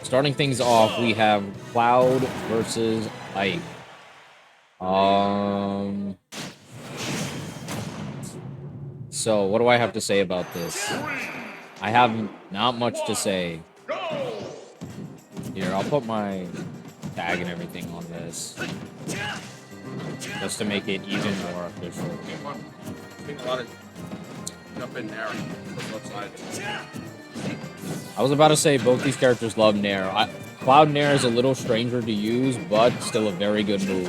Starting things off, we have Cloud versus Ike. So what do I have to say about this? I have not much to say. Here, I'll put my tag and everything on this, just to make it even more official. Jump in there. I was about to say both these characters love Nair. Cloud Nair is a little stranger to use, but still a very good move.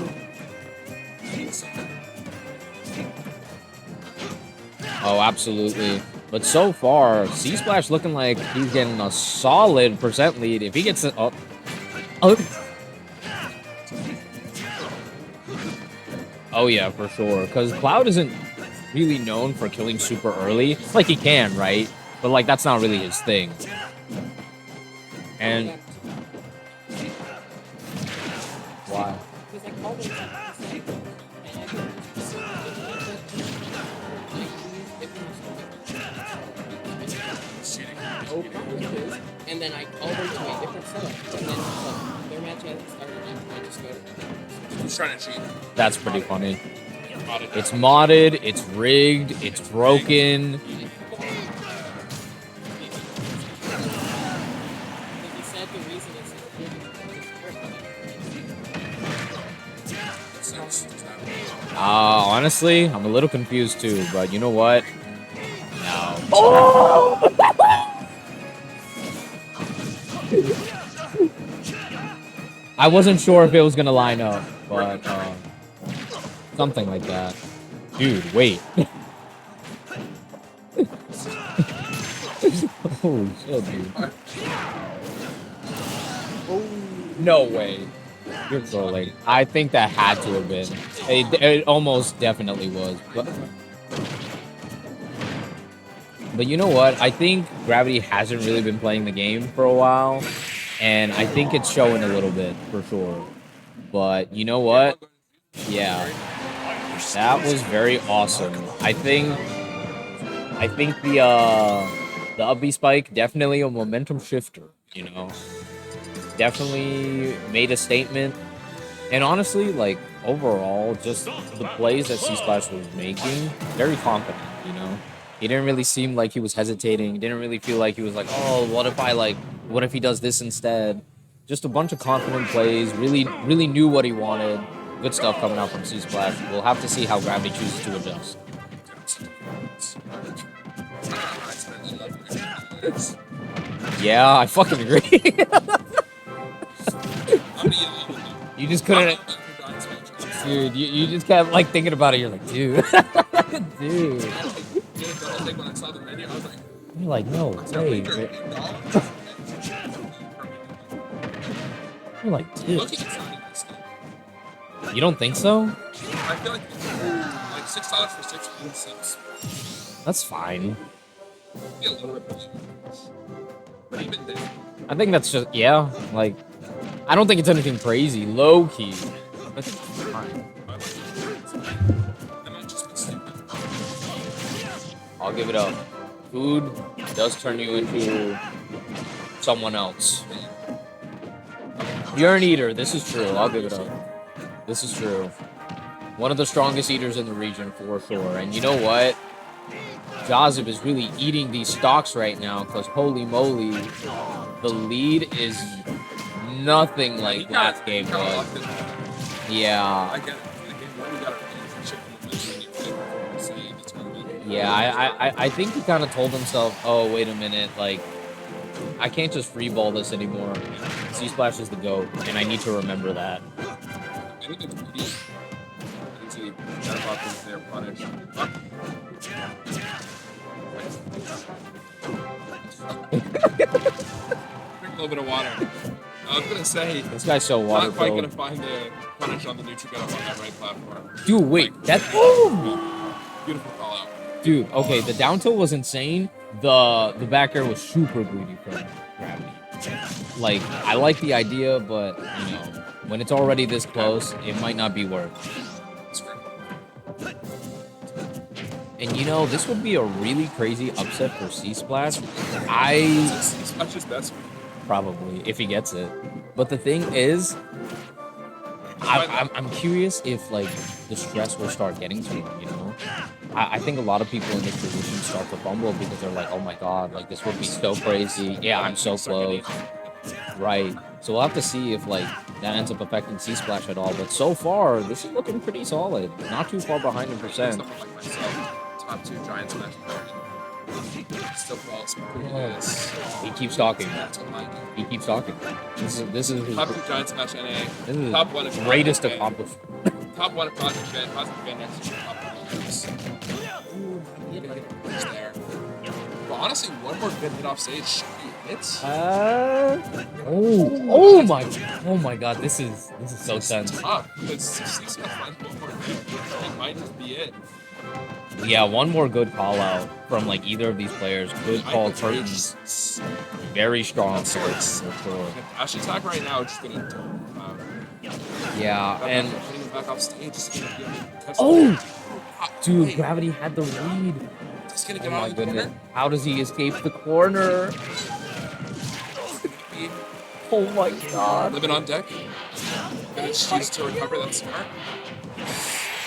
Oh, absolutely. But so far, C-Splash looking like he's getting a solid percent lead. If he gets it up. Oh, yeah, for sure. Because Cloud isn't really known for killing super early. Like, he can, right? But, like, that's not really his thing. And... Why? And then I called them to a different setup. And then their match hasn't started yet. I just go to Who's trying to cheat? That's pretty funny. It's modded, it's rigged, it's broken. Honestly, I'm a little confused too, but you know what? No. Oh! I wasn't sure if it was gonna line up, but something like that. Dude, wait. Holy shit, dude. No way. You're trolling. I think that had to have been. It almost definitely was. But you know what? I think GRAvITy hasn't really been playing the game for a while. And I think it's showing a little bit, for sure. But you know what? Yeah. That was very awesome. I think the up B spike, definitely a momentum shifter, you know? Definitely made a statement. And honestly, like, overall, just the plays that C-Splash was making, very confident, you know? He didn't really seem like he was hesitating. Didn't really feel like he was like, oh, what if he does this instead? Just a bunch of confident plays. Really knew what he wanted. Good stuff coming out from C-Splash. We'll have to see how GRAvITy chooses to adjust. Yeah, I fucking agree. You just couldn't... Dude, you just kept, like, thinking about it. You're like, dude. Dude. You're like, no way. You're like, dude. You don't think so? I feel like $6 for 6 seems. That's fine. A little bit. But even then, I think that's just, yeah, like, I don't think it's anything crazy. Low key. That's fine. I'll give it up. Food does turn you into someone else. You're an eater. This is true. I'll give it up. This is true. One of the strongest eaters in the region for sure. And you know what? GRAvITy is really eating these stocks right now because holy moly, the lead is nothing like last game was. Yeah. Yeah, I think he kind of told himself, oh, wait a minute, like, I can't just free ball this anymore. C-Splash is the GOAT, and I need to remember that. drink a little bit of water. I was gonna say this guy's so water. Not quite gonna find the punish on the neutral get up on that right platform. Dude, wait, that's beautiful call out. Dude, okay, the down tilt was insane. The back air was super greedy for GRAvITy. Like, I like the idea, but you know, when it's already this close, it might not be worth. And you know, this would be a really crazy upset for C-Splash. C-Splash's best. probably, if he gets it. But the thing is, I'm curious if like the stress will start getting to him. You know, I think a lot of people in this position start to fumble because they're like, oh my god, like this would be so crazy. Yeah, I'm so close. Right. So we'll have to see if like that ends up affecting C Splash at all. But so far, this is looking pretty solid. Not too far behind in percent. Like myself, top 2 Giant Smash players. Still falls pretty good. He keeps talking. That's what I do. He keeps talking. This is his Top 2 Giant Smash NA. this is Top 1 his of greatest Cosmic Fan. accomplishment. Top 1 of Cosmic Fan. Cosmic Fan next to top 1 of He's there. But honestly, one more good hit off stage should be hits. Oh my god, this is so tense. Tough. Because C's gonna find one more hit. It might just be it. Yeah, one more good call out from like either of these players could call curtains very strong swords for sure. Dash attack right now is just gonna Yeah, and putting him back off stage is gonna be able to touch oh, the dude, GRAvITy had the lead. He's gonna Oh get my out of the goodness, corner. how does he escape the corner? Oh my god. Living on deck. Gonna choose to recover that smart.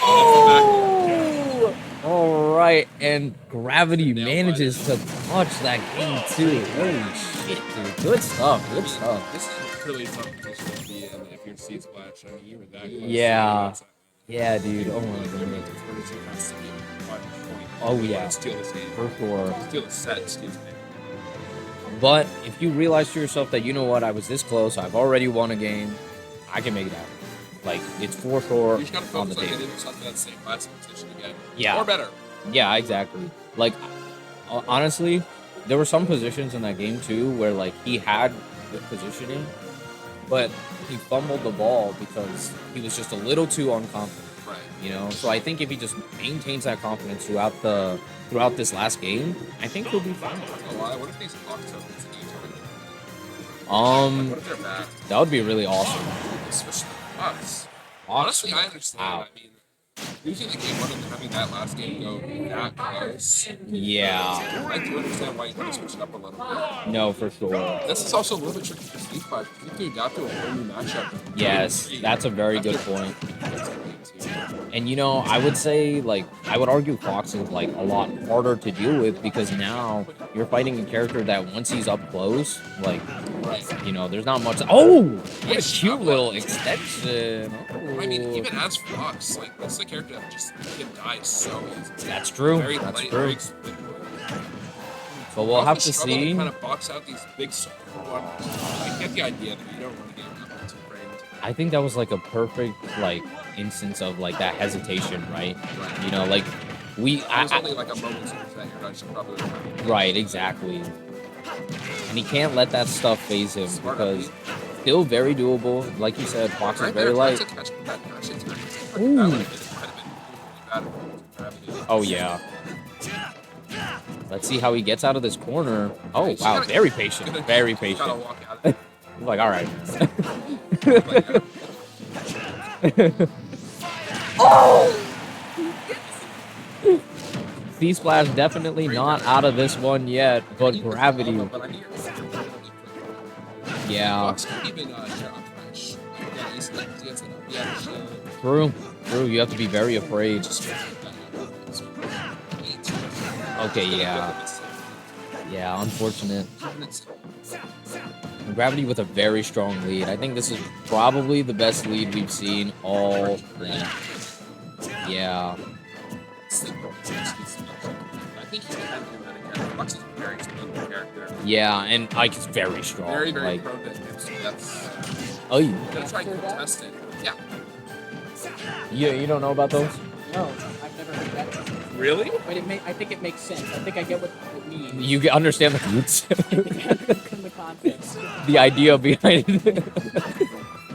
Oh, All right, and GRAvITy manages to clutch that game too. Holy shit, dude! Good stuff. Good stuff. this is really tough position to be in if you're C Splash. I mean, you were that close. Yeah. Yeah, dude. Oh my goodness. Oh yeah, Steal this game. for sure. Steal the set. Excuse me. But if you realize to yourself that, you know what, I was this close, I've already won a game, I can make it happen. Like, it's for sure You just gotta on the focus on table. getting yourself to that same classic position again. Yeah. Or better. Yeah, exactly. Like, honestly, there were some positions in that game, too, where, like, he had good positioning, but he fumbled the ball because he was just a little too unconfident. Right. You know, so I think if he just maintains that confidence throughout this last game, I think he'll be fine. What if these blocks up into the Um, What if they're bad? that would be really awesome. Switch the blocks. Honestly, I understand. Wow. I mean, losing the game one and having that last game go that close. Yeah, I do understand why you kind of switch it up a little bit. no, for sure. This is also a little bit tricky for Steve Five. You can adapt to a whole new matchup. Yes, that's a very good point. And you know, I would say, like, I would argue Fox is like a lot harder to deal with because now you're fighting a character that once he's up close, like, you know, there's not much. Oh, what a cute little extension. I mean, Oh. even as Fox, like, this is a character that just can die so easy. That's true. Very That's light, true. very expendable. So we'll have to Struggle see. kind of box out these big ones. I get the idea that you don't want to get up too framed. I think that was like a perfect like instance of like that hesitation, right? Right. You know, like we. It was only like a moment's that you're not just probably Right, exactly. And he can't let that stuff phase him Smart because idea. still very doable. Like you said, Fox is right very there, light. trying to catch that dash attack. Ooh. That would have been really bad if it was GRAvITy. Oh yeah. Let's see how he gets out of this corner. Oh He's wow, gotta- very patient, very Gotta patient. walk out of it. He's like, all right. C Splash definitely not out of this one yet, but GRAvITy, But I need yeah, Fox can even drop crash. Yeah, he's like, he gets it up. Yeah, true. You have to be very afraid. Okay, yeah, unfortunate. GRAvITy with a very strong lead. I think this is probably the best lead we've seen all night. Yeah. I think he can do that again. Fox is a very expendable character. Yeah, and Ike is very strong. Very, very like, prone to hit, so that's... oh, you, Gonna try and contest it. Yeah. you don't know about those? No, I've never heard that. Really? But I think it makes sense. I think I get what it means. You understand the roots, From the context. the idea behind it.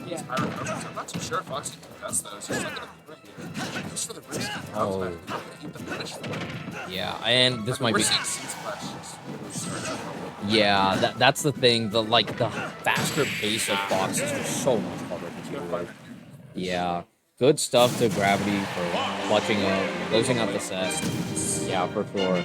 Yeah. I'm not too sure if Fox can contest those. Just like just for the risk. Oh. Keep the punish for them. Yeah, and this might We're be. seeing Seed Splash just Yeah, that's the thing. The faster pace of Fox is just so much harder to deal with. Yeah, good stuff to GRAvITy for clutching up, closing out the set. Yeah, for sure.